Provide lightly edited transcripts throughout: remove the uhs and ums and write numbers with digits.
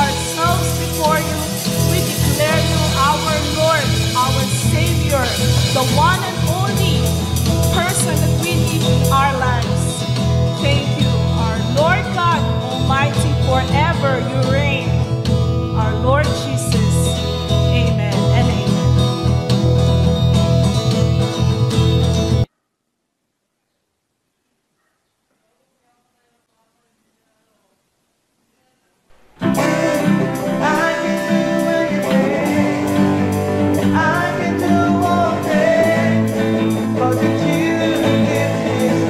ourselves before you. We declare you our Lord, our Savior, the one and only person that we need in our lives. Thank you, our Lord God Almighty, forever you reign. Our Lord Jesus, amen and amen. I can do all things, 'cause it's you who gives me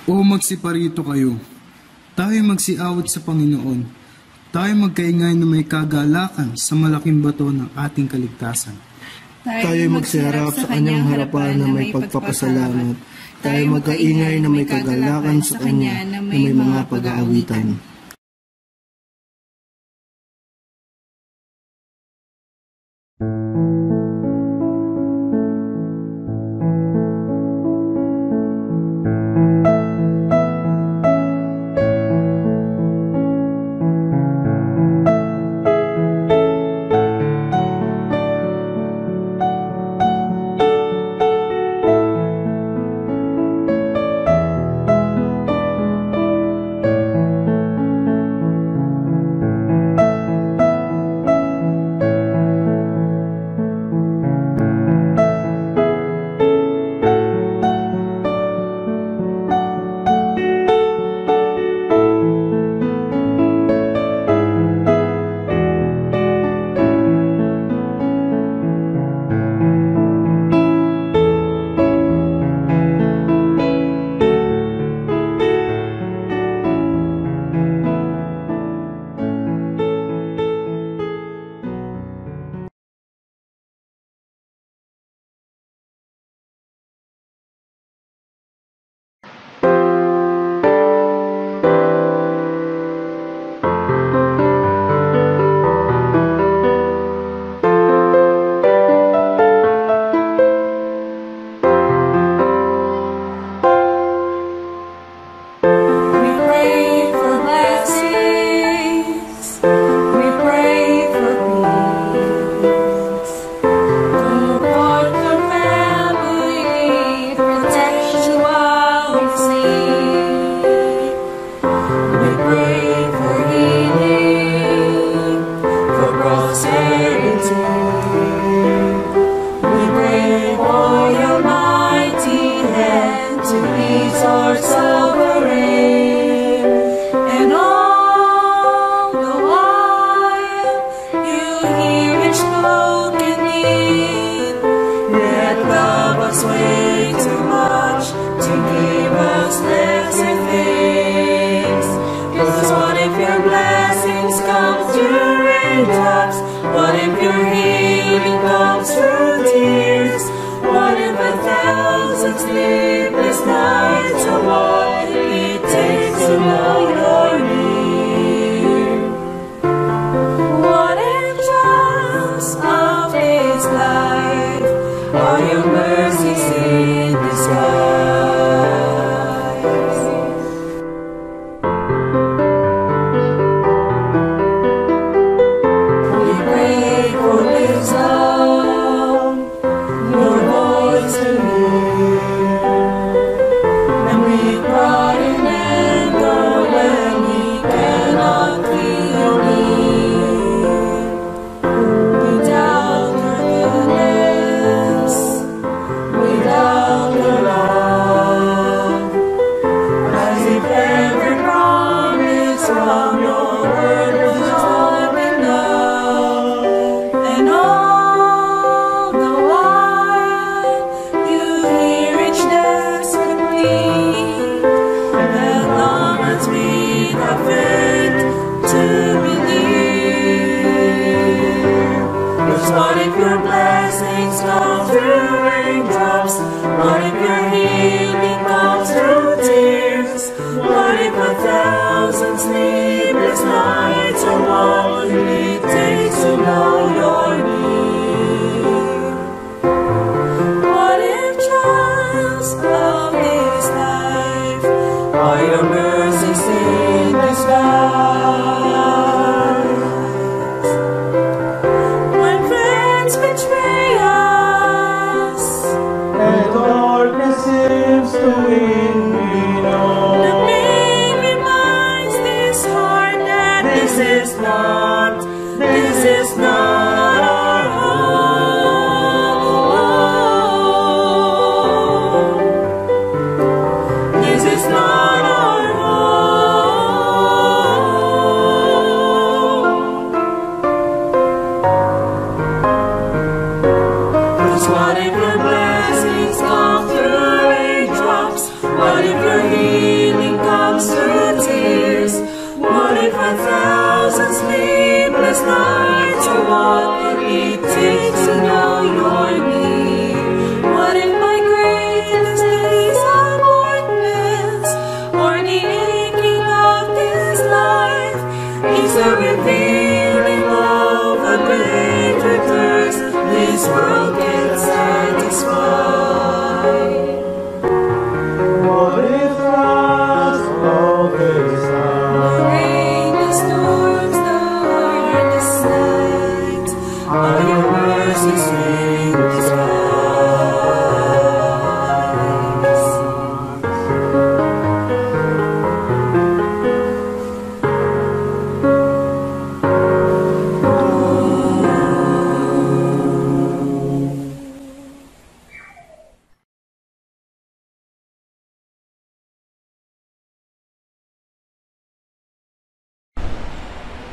O magsiparito kayo, tayo magsiawit sa Panginoon, tayo magkaingay na may kagalakan sa malaking bato ng ating kaligtasan. Tayo magsiharap sa kanyang harapan na may pagpapasalamat, tayo magkaingay na may kagalakan sa kanya na may mga pag-aawitan. What if your blessings come through raindrops? What if your healing desire to walk, it takes to know your need. What if my greatest days are darkness, or the aching of this life is a revealing of a greater thirst this world can satisfy. What if trials of this life, Rain, the storms, the hardest night, are your mercies in disguise.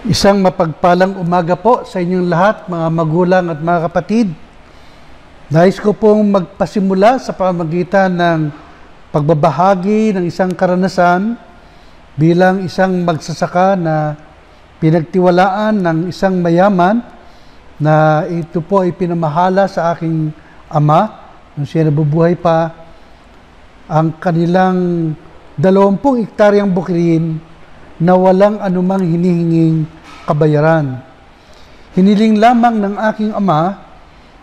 Isang mapagpalang umaga po sa inyong lahat, mga magulang at mga kapatid. Nais ko pong magpasimula sa pamamagitan ng pagbabahagi ng isang karanasan bilang isang magsasaka na pinagtiwalaan ng isang mayaman na ito po ay pinamahala sa aking ama nung siya nabubuhay pa. Ang kanilang 20 hektaryang bukirin na walang anumang hinihinging kabayaran. Hiniling lamang ng aking ama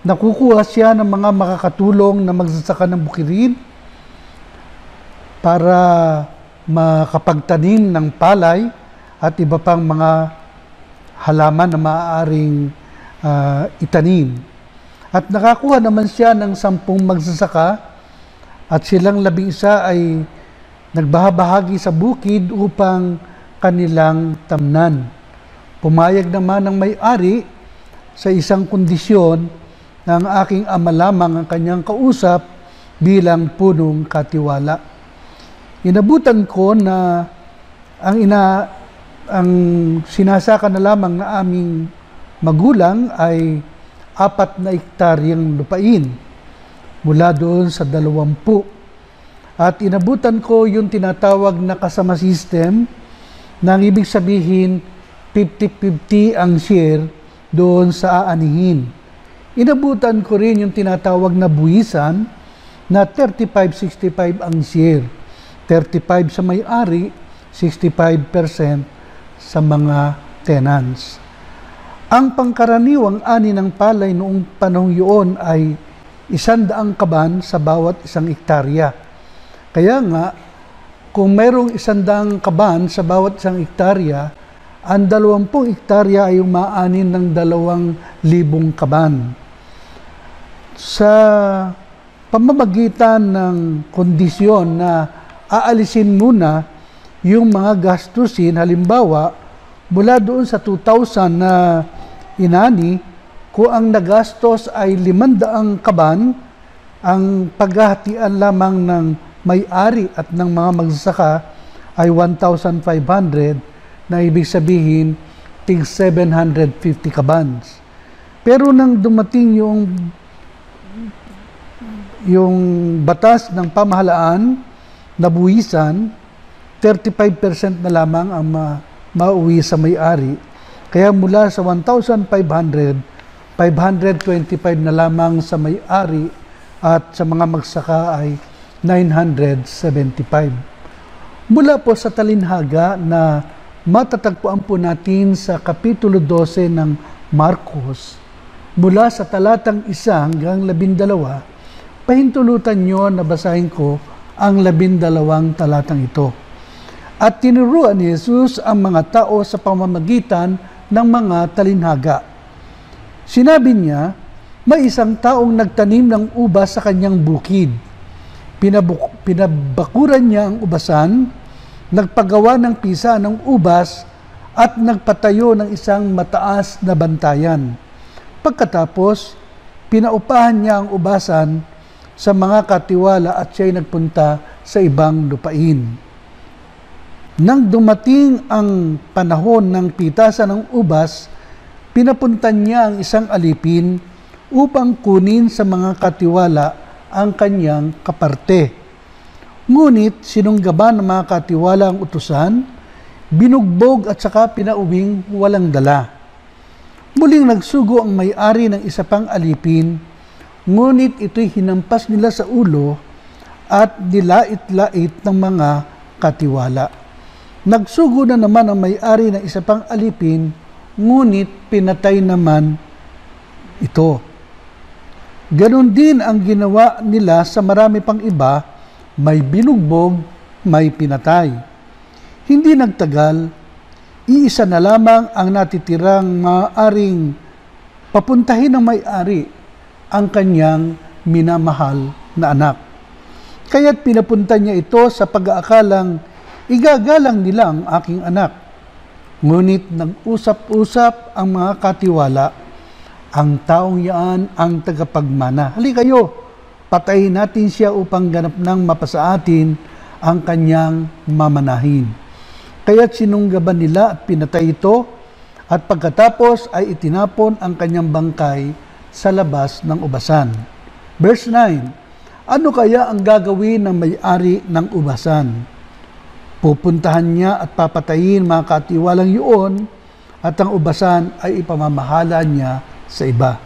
na kukuha siya ng mga makakatulong na magsasaka ng bukirin para makapagtanim ng palay at iba pang mga halaman na maaaring itanim. At nakakuha naman siya ng 10 magsasaka at silang 11 ay nagbahabahagi sa bukid upang kanilang tamnan. Pumayag naman ng may-ari sa isang kondisyon na ang aking ama lamang ang kanyang kausap bilang punong katiwala. Inabutan ko na ang sinasaka na lamang na aming magulang ay 4 na hektaryang lupain mula doon sa 20. At inabutan ko yung tinatawag na kasama system, nang ibig sabihin 50-50 ang share doon sa aanihin. Inabutan ko rin yung tinatawag na buwisan na 35-65 ang share. 35 sa may-ari, 65% sa mga tenants. Ang pangkaraniwang ani ng palay noong panahong yun ay 100 kaban sa bawat 1 hektarya. Kaya nga, kung mayroong 100 kaban sa bawat 1 hektarya, ang 20 hektarya ay umaanin ng 2,000 kaban. Sa pamamagitan ng kondisyon na aalisin muna yung mga gastusin, halimbawa, mula doon sa 2,000 na inani, kung ang nagastos ay 500 kaban, ang paghahatian lamang ng may-ari at ng mga magsasaka ay 1,500, na ibig sabihin tig 750 kabans. Pero nang dumating yung batas ng pamahalaan na buwisan, 35% na lamang ang mauwi sa may-ari. Kaya mula sa 1,500, 525 na lamang sa may-ari at sa mga magsaka ay 975. Mula po sa talinhaga na matatagpuan po natin sa Kapitulo 12 ng Marcos, mula sa talatang 1 hanggang 12, pahintulutan nyo na basahin ko ang 12 talatang ito. At tinuruan ni Jesus ang mga tao sa pamamagitan ng mga talinhaga. Sinabi niya, may isang taong nagtanim ng ubas sa kanyang bukid. Pinabakuran niya ang ubasan, nagpagawa ng pisa ng ubas at nagpatayo ng isang mataas na bantayan. Pagkatapos, pinaupahan niya ang ubasan sa mga katiwala at siya'y nagpunta sa ibang lupain. Nang dumating ang panahon ng pitasan ng ubas, pinapuntan niya ang isang alipin upang kunin sa mga katiwala ang kanyang kaparte. Ngunit sinunggaban ng mga katiwala ang utusan, binugbog at saka pinauwing walang dala. Muling nagsugo ang may-ari ng isa pang alipin, ngunit ito'y hinampas nila sa ulo at nilait-lait ng mga katiwala. Nagsugo na naman ang may-ari ng isa pang alipin, ngunit pinatay naman ito. Ganon din ang ginawa nila sa marami pang iba, may binugbog, may pinatay. Hindi nagtagal, iisa na lamang ang natitirang maaaring papuntahin ng may-ari, ang kanyang minamahal na anak. Kaya't pinapunta niya ito sa pag-aakalang igagalang nila ang aking anak. Ngunit nag-usap-usap ang mga katiwala, ang taong yaan ang tagapagmana. Halika kayo, patayin natin siya upang ganap nang mapasa atin ang kanyang mamanahin. Kaya't sinunggaban nila at pinatay ito, at pagkatapos ay itinapon ang kanyang bangkay sa labas ng ubasan. Verse 9, ano kaya ang gagawin ng may-ari ng ubasan? Pupuntahan niya at papatayin mga katiwalang yun, at ang ubasan ay ipamamahala niya sa iba.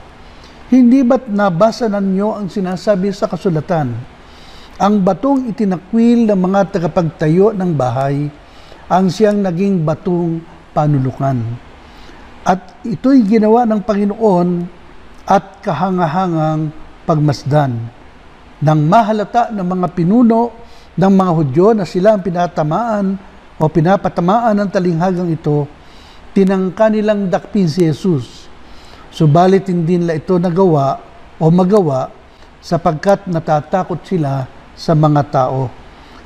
Hindi ba't nabasa ninyo ang sinasabi sa kasulatan? Ang batong itinakwil ng mga tagapagtayo ng bahay, ang siyang naging batong panulukan. At ito'y ginawa ng Panginoon at kahangahangang pagmasdan. Nang mahalata ng mga pinuno ng mga Hudyo na sila ang pinapatamaan ng talinghagang ito, tinangka nilang dakpin si Jesus. Subalit hindi nila ito magawa sapagkat natatakot sila sa mga tao.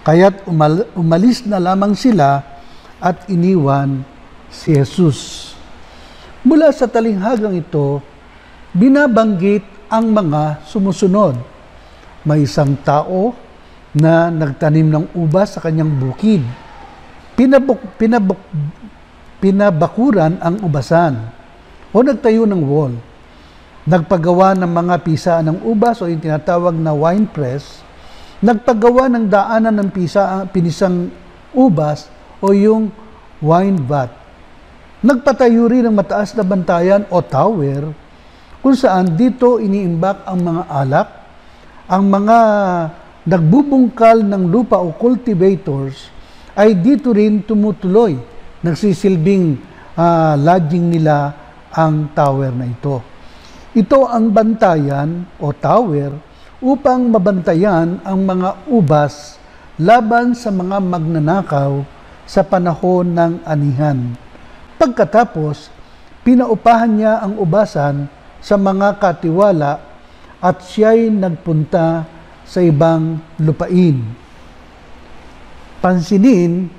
Kaya't umalis na lamang sila at iniwan si Jesus. Mula sa talinghagang ito, binabanggit ang mga sumusunod. May isang tao na nagtanim ng ubas sa kanyang bukid. Pinabakuran ang ubasan o nagtayo ng wall. Nagpagawa ng mga pisa ng ubas o yung tinatawag na wine press. Nagpagawa ng daanan ng pinisang ubas o yung wine vat. Nagpatayo rin ng mataas na bantayan o tower kung saan dito iniimbak ang mga alak. Ang mga nagbubungkal ng lupa o cultivators ay dito rin tumutuloy. Nagsisilbing lodging nila ang tower na ito. Ito ang bantayan o tower upang mabantayan ang mga ubas laban sa mga magnanakaw sa panahon ng anihan. Pagkatapos, pinaupahan niya ang ubasan sa mga katiwala at siya'y nagpunta sa ibang lupain. Pansinin,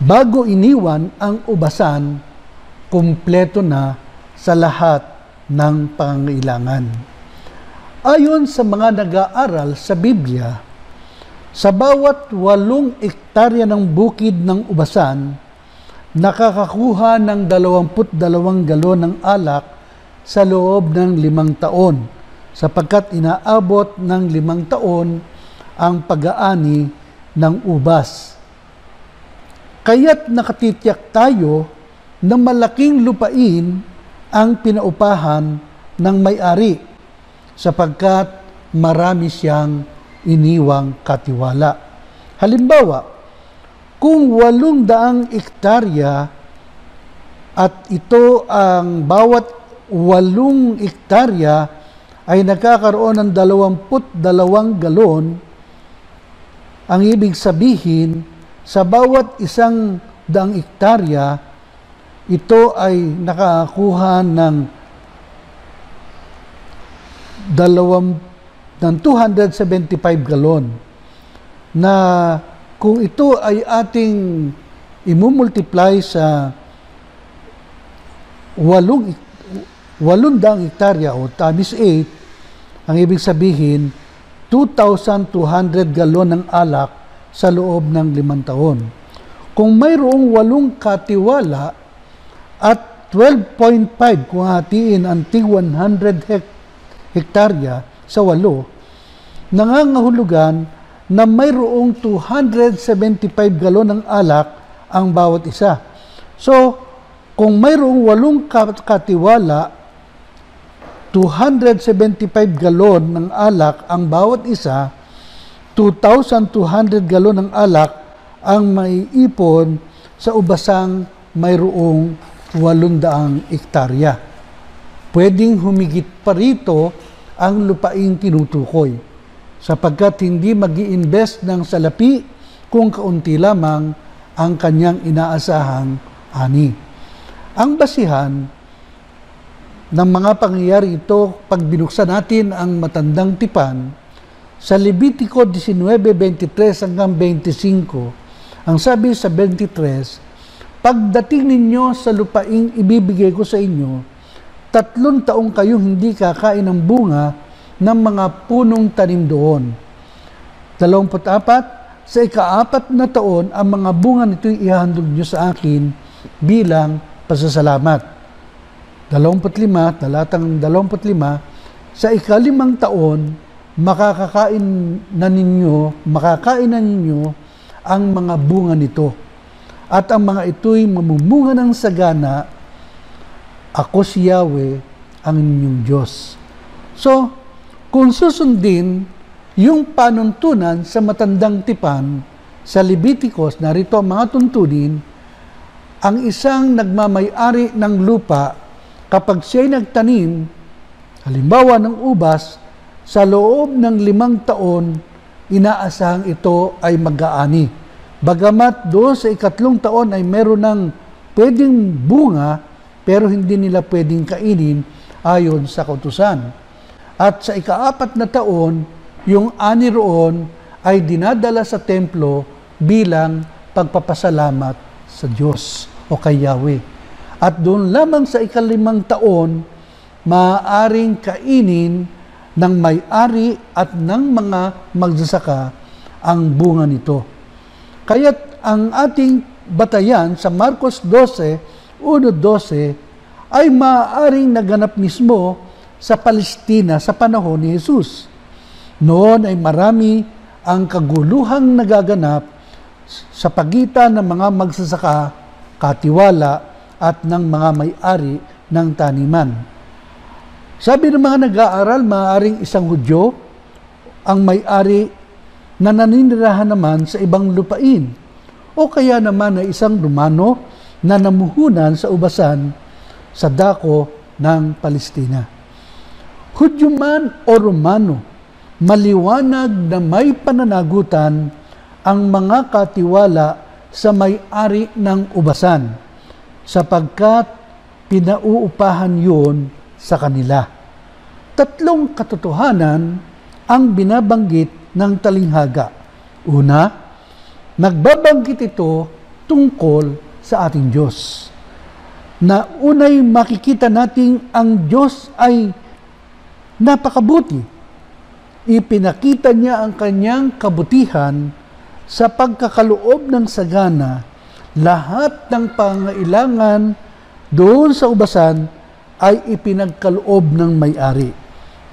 bago iniwan ang ubasan, kumpleto na sa lahat ng pangangailangan. Ayon sa mga nag-aaral sa Biblia, sa bawat 8 ektarya ng bukid ng ubasan, nakakakuha ng 22 galon ng alak sa loob ng 5 taon, sapagkat inaabot ng 5 taon ang pag-aani ng ubas. Kaya't nakatitiyak tayo na malaking lupain ang pinaupahan ng may-ari, sapagkat marami siyang iniwang katiwala. Halimbawa, kung 800 ektarya at ito ang bawat 8 ektarya ay nagkakaroon ng 22 galon, ang ibig sabihin, sa bawat 100 ektarya, ito ay nakakuha ng 275 galon, na kung ito ay ating imumultiply sa 800 hektarya o times 8, ang ibig sabihin 2,200 galon ng alak sa loob ng 5 taon. Kung mayroong 8 katiwala at 12.5 kung hatiin ang 100 hektarya sa 8, nangangahulugan na mayroong 275 galon ng alak ang bawat isa. So, Kung mayroong 8 katiwala, 275 galon ng alak ang bawat isa, 2,200 galon ng alak ang maiipon sa ubasang mayroong 800 hektarya. Pwedeng humigit pa rito ang lupaing tinutukoy, sapagkat hindi mag-i-invest ng salapi kung kaunti lamang ang kanyang inaasahang ani. Ang basihan ng mga pangyayari ito, pag binuksan natin ang matandang tipan, sa Levitico 19:23 hanggang 25, ang sabi sa 23, pagdating ninyo sa lupaing ibibigay ko sa inyo, 3 taong kayong hindi kakain ng bunga ng mga punong tanim doon. 24, sa ika-4 na taon, ang mga bunga nito'y ihahandog nyo sa akin bilang pasasalamat. 25, talatang 25, sa ika-5 taon, makakain na ninyo ang mga bunga nito. At ang mga ito'y mamumunga ng sagana. Ako si Yahweh, ang inyong Diyos. So, kung susundin yung panuntunan sa matandang tipan sa Leviticus, narito ang mga tuntunin, ang isang nagmamay-ari ng lupa, kapag siya'y nagtanim, halimbawa ng ubas, sa loob ng 5 taon, inaasahang ito ay mag-aani. Bagamat doon sa ika-3 taon ay meron ng pwedeng bunga, pero hindi nila pwedeng kainin ayon sa kautusan. At sa ika-4 na taon, yung ani roon ay dinadala sa templo bilang pagpapasalamat sa Diyos o kay Yahweh. At doon lamang sa ika-5 taon, maaaring kainin ng may-ari at ng mga magsasaka ang bunga nito. Kaya't ang ating batayan sa Marcos 1:12 ay maaaring naganap mismo sa Palestina sa panahon ni Jesus. Noon ay marami ang kaguluhang nagaganap sa pagitan ng mga magsasaka, katiwala, at ng mga may-ari ng taniman. Sabi ng mga nag-aaral, maaaring isang Hudyo ang may-ari na naninirahan naman sa ibang lupain, o kaya naman ay isang Romano na namuhunan sa ubasan sa dako ng Palestina. Hudyo man o Romano, maliwanag na may pananagutan ang mga katiwala sa may-ari ng ubasan, sapagkat pinauupahan yun sa kanila. 3 katotohanan ang binabanggit ng talinghaga. Una, nagbabanggit ito tungkol sa ating Diyos. Na unay makikita nating ang Diyos ay napakabuti. Ipinakita niya ang kanyang kabutihan sa pagkakaloob ng sagana. Lahat ng pangailangan doon sa ubasan ay ipinagkaloob ng may-ari.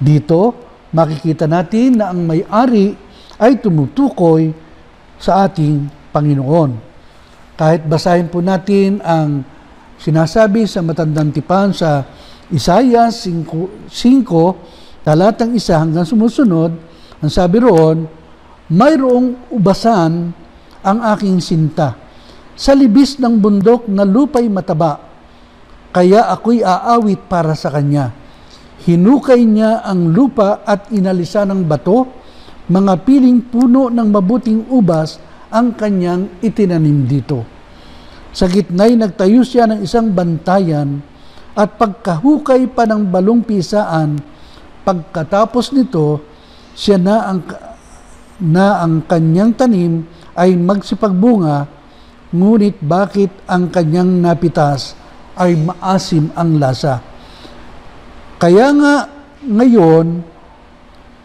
Dito, makikita natin na ang may-ari ay tumutukoy sa ating Panginoon. Kahit basahin po natin ang sinasabi sa matandang tipan sa Isaiah 5, talatang 1 hanggang sumusunod, ang sabi roon, mayroong ubasan ang aking sinta, sa libis ng bundok na lupa'y mataba, kaya ako'y aawit para sa kanya. Hinukay niya ang lupa at inalisa ng bato, mga piling puno ng mabuting ubas ang kanyang itinanim dito. Sa gitna'y nagtayo siya ng isang bantayan at pagkahukay pa ng balong pisaan, pagkatapos nito, siya na ang kanyang tanim ay magsipagbunga, ngunit bakit ang kanyang napitas ay maasim ang lasa? Kaya nga ngayon,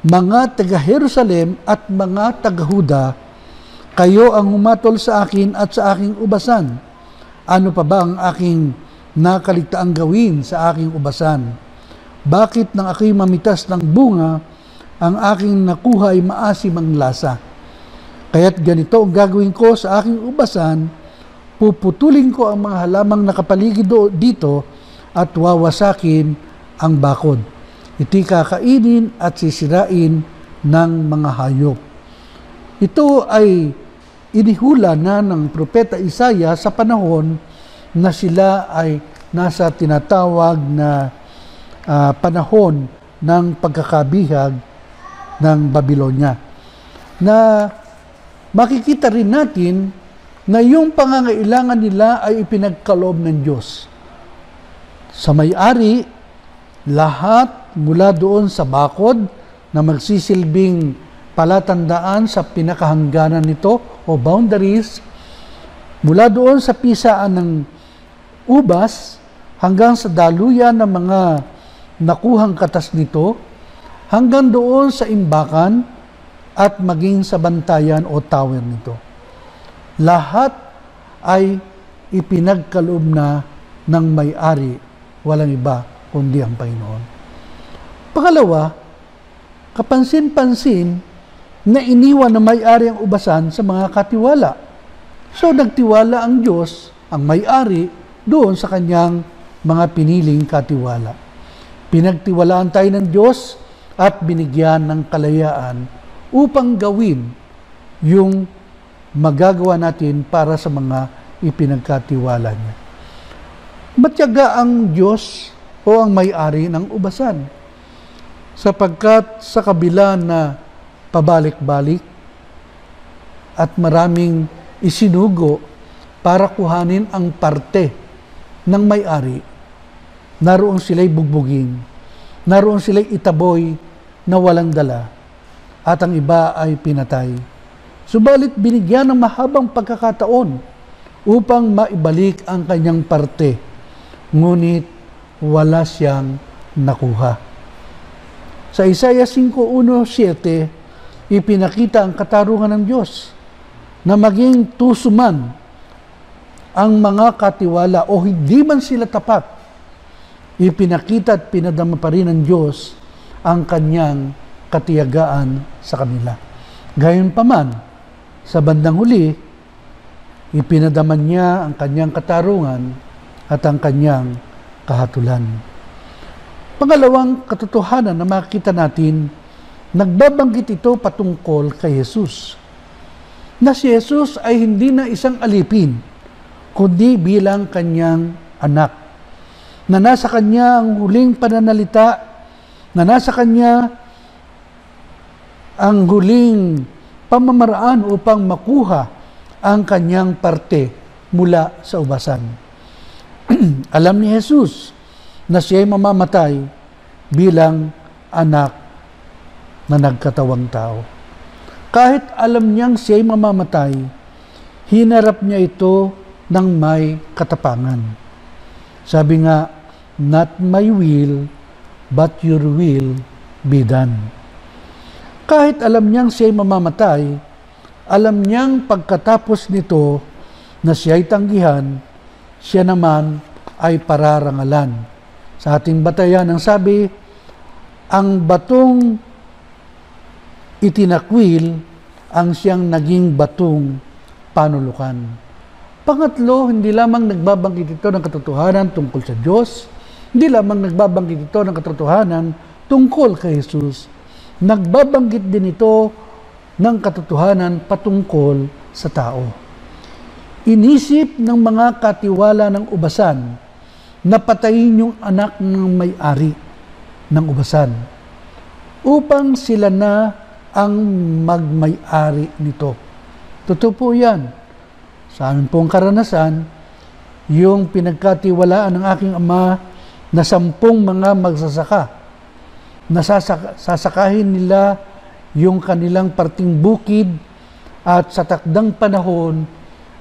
mga taga-Jerusalem at mga taga-Huda, kayo ang humatol sa akin at sa aking ubasan. Ano pa ba ang aking nakaligtaang gawin sa aking ubasan? Bakit nang ako'y mamitas ng bunga, ang aking nakuha ay maasim ang lasa? Kaya't ganito ang gagawin ko sa aking ubasan puputulin ko ang mga halamang nakapaligid dito at wawasakin ang bakod. Ito'y kakainin at sisirain ng mga hayop. Ito ay inihula na ng Propeta Isaiah sa panahon na sila ay nasa tinatawag na panahon ng pagkakabihag ng Babylonia. Na makikita rin natin na yung pangangailangan nila ay ipinagkaloob ng Diyos. Sa may-ari, lahat mula doon sa bakod na magsisilbing palatandaan sa pinakahangganan nito o boundaries, mula doon sa pisaan ng ubas hanggang sa daluyan ng mga nakuhang katas nito, hanggang doon sa imbakan at maging sa bantayan o tower nito. Lahat ay ipinagkaloob na ng may-ari, walang iba kundi ang Panginoon. Pangalawa, kapansin-pansin na iniwan na may-ari ang ubasan sa mga katiwala. So nagtiwala ang Diyos, ang may-ari, doon sa kanyang mga piniling katiwala. Pinagtiwalaan tayo ng Diyos at binigyan ng kalayaan upang gawin yung magagawa natin para sa mga ipinagkatiwala niya. Matyaga ang Diyos o ang may-ari ng ubasan, sapagkat sa kabila na pabalik-balik at maraming isinugo para kuhanin ang parte ng may-ari, naroon sila'y bugbugin, naroon sila'y itaboy na walang dala, at ang iba ay pinatay. Subalit binigyan ng mahabang pagkakataon upang maibalik ang kanyang parte, ngunit wala siyang nakuha. Sa Isaiah 5:1-7, ipinakita ang katarungan ng Diyos na maging tusuman ang mga katiwala o hindi man sila tapat, ipinakita at pinadama pa rin ng Diyos ang kanyang katiyagaan sa kanila. Gayunpaman, sa bandang huli, ipinadaman niya ang kanyang katarungan at ang kanyang kahatulan. Pangalawang katotohanan na makikita natin, nagbabanggit ito patungkol kay Jesus. Na si Jesus ay hindi na isang alipin, kundi bilang kanyang anak. Na nasa kanya ang huling pananalita, na nasa kanya ang huling pamamaraan upang makuha ang kanyang parte mula sa ubasan. Alam ni Jesus na siya'y mamamatay bilang anak na nagkatawang tao. Kahit alam niyang siya'y mamamatay, hinarap niya ito ng may katapangan. Sabi nga, not my will, but your will be done. Kahit alam niyang siya'y mamamatay, alam niyang pagkatapos nito na siya'y tanggihan, siya naman ay pararangalan. Sa ating batayan, ang sabi, ang batong itinakwil ang siyang naging batong panulukan. Pangatlo, hindi lamang nagbabanggit ito ng katotohanan tungkol sa Diyos, hindi lamang nagbabanggit ito ng katotohanan tungkol kay Jesus, nagbabanggit din ito ng katotohanan patungkol sa tao. Inisip ng mga katiwala ng ubasan na patayin yung anak ng may-ari ng ubasan upang sila na ang magmay-ari nito. Totoo po yan. Sa amin pong karanasan, yung pinagkatiwalaan ng aking ama na 10 mga magsasaka, na sasakahin nila yung kanilang parting bukid at sa takdang panahon,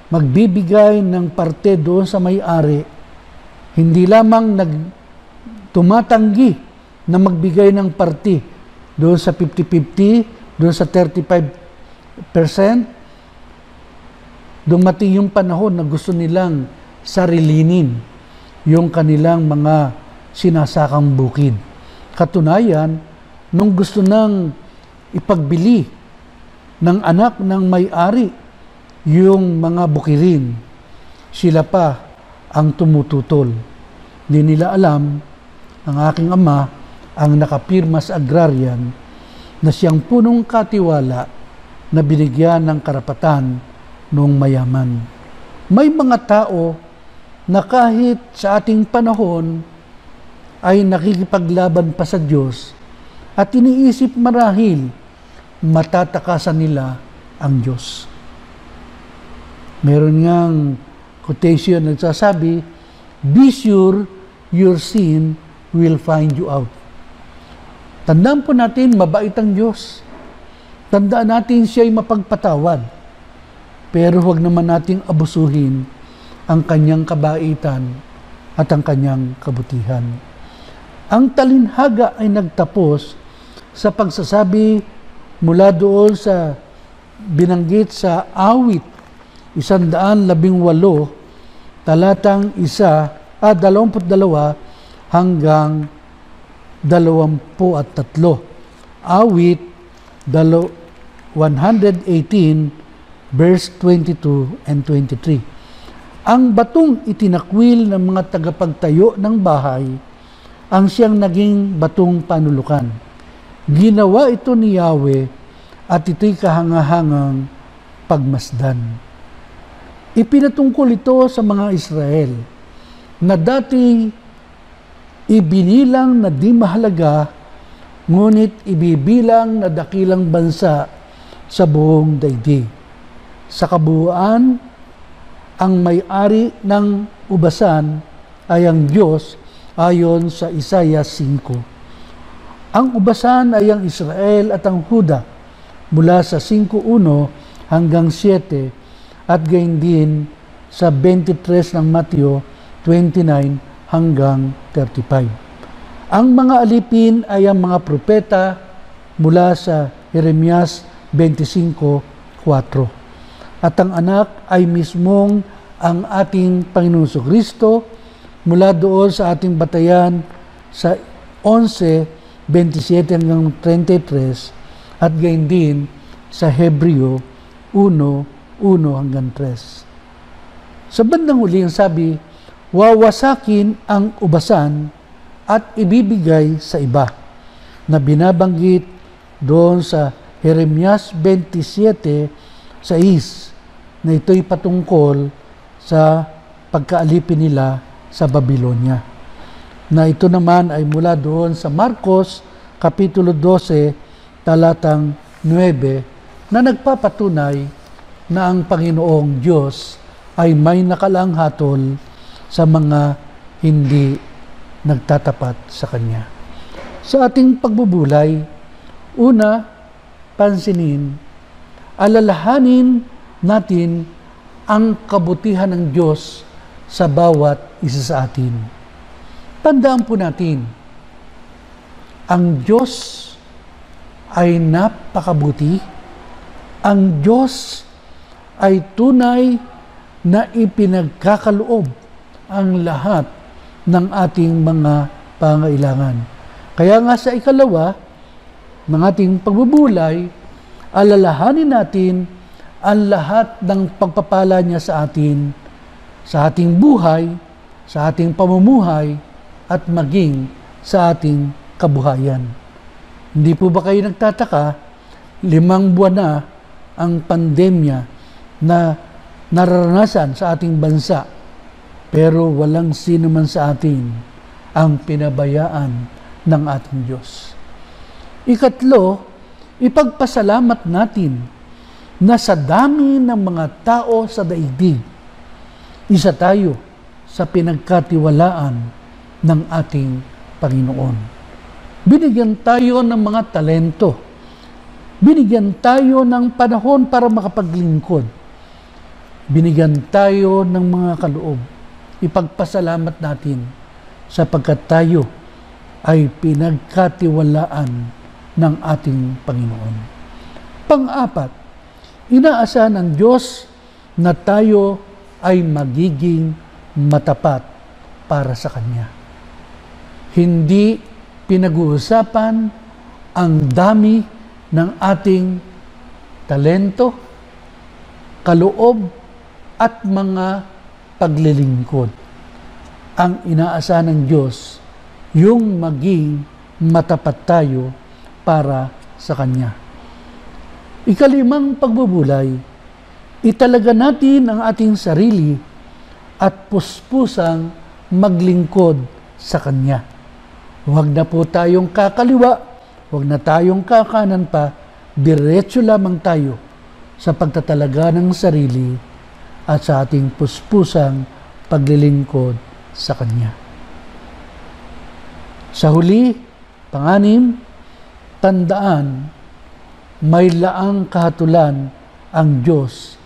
magbibigay ng parte doon sa may-ari. Hindi lamang tumatanggi na magbigay ng parte doon sa 50-50, doon sa 35%, dumating yung panahon na gusto nilang sarilinin yung kanilang mga sinasakang bukid. Katunayan, nung gusto nang ipagbili ng anak ng may-ari yung mga bukirin, Sila pa ang tumututol. Di nila alam, ang aking ama ang nakapirma sa agrarian na siyang punong katiwala na binigyan ng karapatan noong mayaman. May mga tao na kahit sa ating panahon ay nakikipaglaban pa sa Diyos at iniisip marahil matatakasan nila ang Diyos. Meron ngang quotation nagsasabi, "Be sure your sin will find you out." Tandaan po natin, mabait ang Diyos. Tandaan natin siya'y mapagpatawad. Pero huwag naman nating abusuhin ang kanyang kabaitan at ang kanyang kabutihan. Ang talinhaga ay nagtapos sa pagsasabi mula doon sa binanggit sa awit 118, talatang 22 hanggang 23. Awit 118 verse 22 and 23. Ang batong itinakwil ng mga tagapagtayo ng bahay ang siyang naging batong panulukan. Ginawa ito ni Yahweh at ito'y kahangahangang pagmasdan. Ipinatungkol ito sa mga Israel na dati ibinilang na di mahalaga, ngunit ibibilang na dakilang bansa sa buong daigdig. Sa kabuuan, ang may-ari ng ubasan ay ang Diyos ayon sa Isaiah 5. Ang ubasan ay ang Israel at ang Huda mula sa 5:1 hanggang 7 at gayon din sa 23 ng Mateo 29 hanggang 35. Ang mga alipin ay ang mga propeta mula sa Jeremias 25:4. At ang anak ay mismong ang ating Panginoong Kristo mula doon sa ating batayan sa 11:27 hanggang 33 at gayon din sa Hebreo 1:1 hanggang 3. Sa bandang huli ang sabi, wawasakin ang ubasan at ibibigay sa iba, na binabanggit doon sa Jeremias 27:6 na ito'y patungkol sa pagkaalipin nila sa Babylonia. Na ito naman ay mula doon sa Marcos Kapitulo 12 talatang 9 na nagpapatunay na ang Panginoong Diyos ay may nakalaang hatol sa mga hindi nagtatapat sa Kanya. Sa ating pagbubulay, una, pansinin, alalahanin natin ang kabutihan ng Diyos sa bawat isa sa atin. Tandaan po natin, ang Diyos ay napakabuti. Ang Diyos ay tunay na ipinagkakaloob ang lahat ng ating mga pangailangan. Kaya nga sa ikalawa ng ating pagbubulay, alalahanin natin ang lahat ng pagpapala niya sa atin, sa ating buhay, sa ating pamumuhay, at maging sa ating kabuhayan. Hindi po ba kayo nagtataka, 5 buwan na ang pandemya na nararanasan sa ating bansa, pero walang sino man sa atin ang pinabayaan ng ating Diyos. Ikatlo, ipagpasalamat natin na sa dami ng mga tao sa daigdig, isa tayo sa pinagkatiwalaan ng ating Panginoon. Binigyan tayo ng mga talento. Binigyan tayo ng panahon para makapaglingkod. Binigyan tayo ng mga kaloob. Ipagpasalamat natin sapagkat tayo ay pinagkatiwalaan ng ating Panginoon. Pang-apat, inaasahan ng Diyos na tayo ay magiging matapat para sa Kanya. Hindi pinag-uusapan ang dami ng ating talento, kaloob, at mga paglilingkod. Ang inaasahan ng Diyos, yung maging matapat tayo para sa Kanya. Ikalimang pagbubulay, italaga natin ang ating sarili at puspusang maglingkod sa Kanya. Huwag na po tayong kakaliwa, huwag na tayong kakanan pa, diretso lamang tayo sa pagtatalaga ng sarili at sa ating puspusang paglilingkod sa Kanya. Sa huli, panganim, tandaan, may laang kahatulan ang Diyos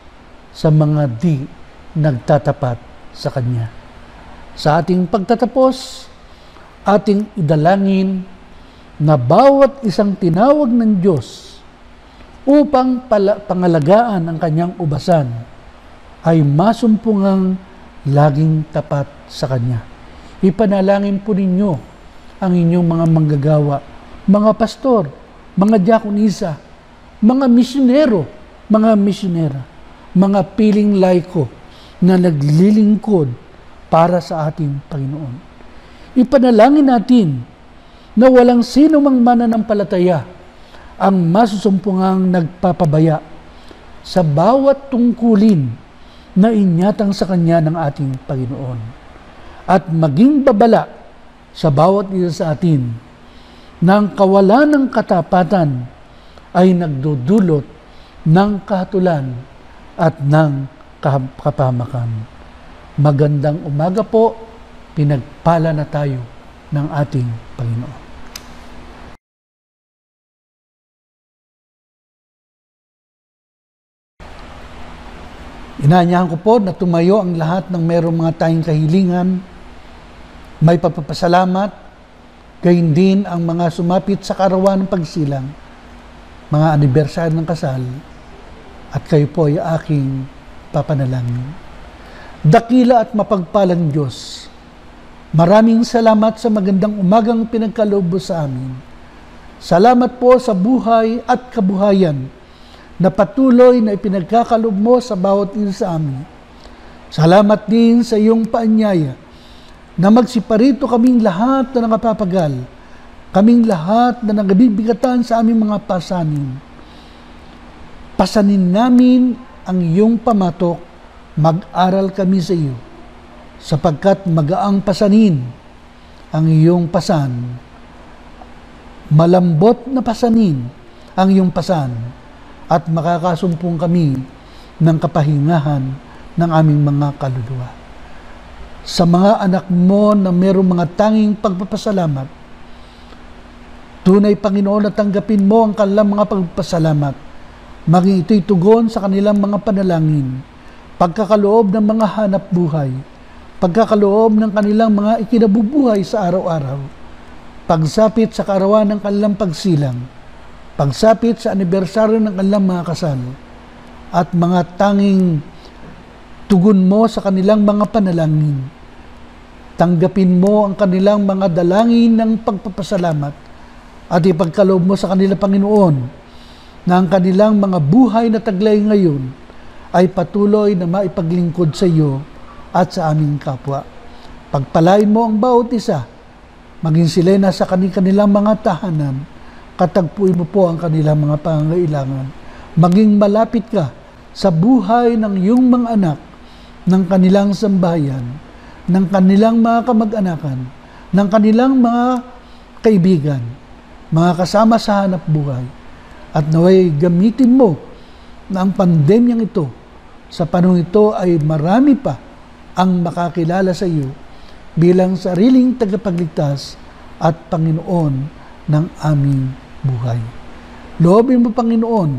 sa mga di nagtatapat sa Kanya. Sa ating pagtatapos, ating idalangin na bawat isang tinawag ng Diyos upang pangalagaan ang Kanyang ubasan ay masumpungang laging tapat sa Kanya. Ipanalangin po ninyo ang inyong mga manggagawa, mga pastor, mga diakonisa, mga misyonero, mga misyonera, mga piling laiko na naglilingkod para sa ating Panginoon. Ipanalangin natin na walang sino mang mananampalataya ang masusumpungang nagpapabaya sa bawat tungkulin na inyatang sa Kanya ng ating Panginoon. At maging babala sa bawat isa sa atin na ang kawalan ng katapatan ay nagdudulot ng kahatulan at ng kapahamakan. Magandang umaga po, pinagpala na tayo ng ating Panginoon. Inaanyahan ko po na tumayo ang lahat ng mayroong mga tayong kahilingan, may papapasalamat, gayon din ang mga sumapit sa karawan ng pagsilang, mga anibersaryo ng kasal, at kayo po ay aking papanalangin. Dakila at mapagpalang Diyos, maraming salamat sa magandang umagang pinagkaloob sa amin. Salamat po sa buhay at kabuhayan na patuloy na ipinagkakaloob mo sa bawat isa sa amin. Salamat din sa iyong paanyaya na magsiparito kaming lahat na nangapapagal, kaming lahat na nangabibigatan sa aming mga pasanin. Pasanin namin ang iyong pamatok, mag-aral kami sa iyo, sapagkat magaang pasanin ang iyong pasan, malambot na pasanin ang iyong pasan, at makakasumpong kami ng kapahingahan ng aming mga kaluluwa. Sa mga anak mo na mayroong mga tanging pagpapasalamat, tunay Panginoon na tanggapin mo ang kanilang mga pagpapasalamat, maging ito'y tugon sa kanilang mga panalangin, pagkakaloob ng mga hanap buhay, pagkakaloob ng kanilang mga ikinabubuhay sa araw-araw, pagsapit sa kaarawan ng kanilang pagsilang, pagsapit sa anibersaryo ng kanilang mga kasal, at mga tanging tugon mo sa kanilang mga panalangin. Tanggapin mo ang kanilang mga dalangin ng pagpapasalamat at ipagkaloob mo sa kanila, Panginoon, na ang kanilang mga buhay na taglay ngayon ay patuloy na maipaglingkod sa iyo at sa aming kapwa. Pagpalain mo ang bawat isa, maging sila nasa kanilang mga tahanan, katagpuin mo po ang kanilang mga pangangailangan. Maging malapit ka sa buhay ng iyong mga anak, ng kanilang sambahayan, ng kanilang mga kamag-anakan, ng kanilang mga kaibigan, mga kasama sa hanap buhay. At naway gamitin mo na ang pandemyang ito, sa panahon ito ay marami pa ang makakilala sa iyo bilang sariling tagapagligtas at Panginoon ng aming buhay. Loobin mo, Panginoon,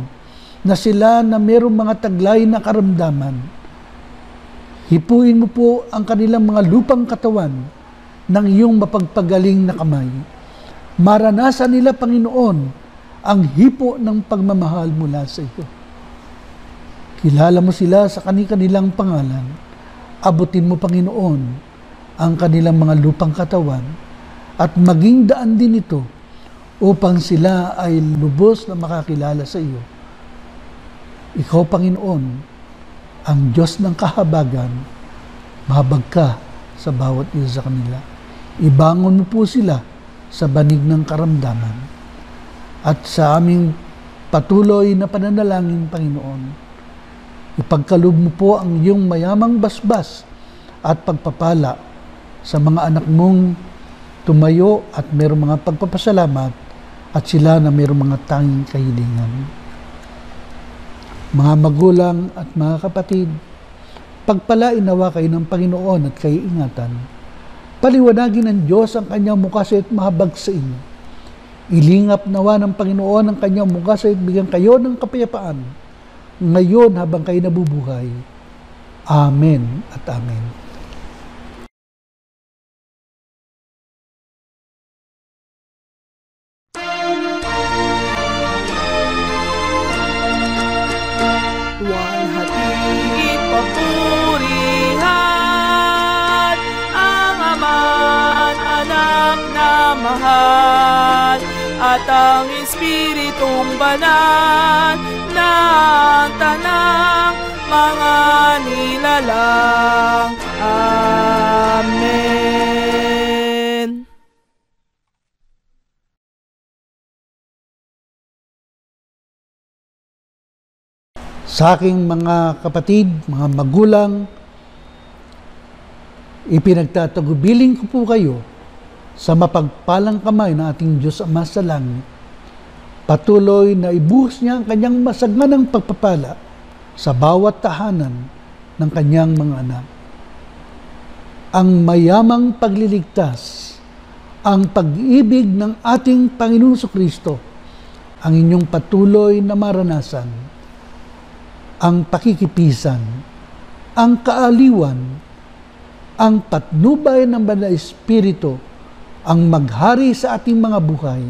na sila na mayroong mga taglay na karamdaman, hipuin mo po ang kanilang mga lupang katawan ng iyong mapagpagaling na kamay. Maranasan nila, Panginoon, ang hipo ng pagmamahal mula sa iyo. Kilala mo sila sa kanilang pangalan. Abutin mo, Panginoon, ang kanilang mga lupang katawan at maging daan din ito upang sila ay lubos na makakilala sa iyo. Ikaw, Panginoon, ang Diyos ng kahabagan, Mahabag ka sa bawat isa sa kanila. Ibangon mo po sila sa banig ng karamdaman. At sa aming patuloy na pananalangin, Panginoon, ipagkaloob mo po ang iyong mayamang basbas at pagpapala sa mga anak mong tumayo at mayroong mga pagpapasalamat at sila na mayroong mga tanging kahilingan. Mga magulang at mga kapatid, pagpalain nawa kayo ng Panginoon at kayo ingatan. Paliwanagin ng Diyos ang kanyang mukha sa at mahabag sa inyo. Ilingap nawa ng Panginoon ang kanyang mukha sa at bigyan kayo ng kapayapaan ngayon habang kayo nabubuhay. Amen at amen. Walhati papurihan ang Ama't Anak na mahal at ang Espiritong Banal na tanang mga nilalang. Amen. Sa aking mga kapatid, mga magulang, ipinagtatagubilin ko po kayo sa mapagpalang kamay ng ating Diyos Ama sa langit. Patuloy na ibuhos niya ang kanyang masaganang pagpapala sa bawat tahanan ng kanyang mga anak. Ang mayamang pagliligtas, ang pag-ibig ng ating Panginoong Kristo, ang inyong patuloy na maranasan, ang pakikipisan, ang kaaliwan, ang patnubay ng Banal na Espiritu, ang maghari sa ating mga buhay,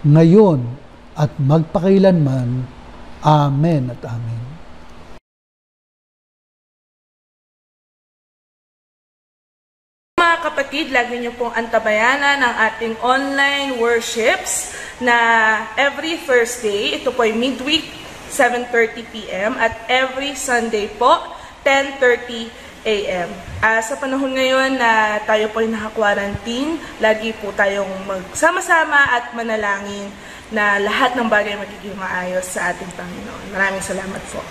ngayon at magpakailanman. Amen at amen. Mga kapatid, lagi niyo pong antabayanan ang ating online worships na every Thursday, ito po ay midweek, 7:30 p.m. at every Sunday po, 10:30 a.m. Sa panahon ngayon na tayo po ay naka-quarantine, lagi po tayong magsama-sama at manalangin na lahat ng bagay magiging maayos sa ating Panginoon. Maraming salamat po.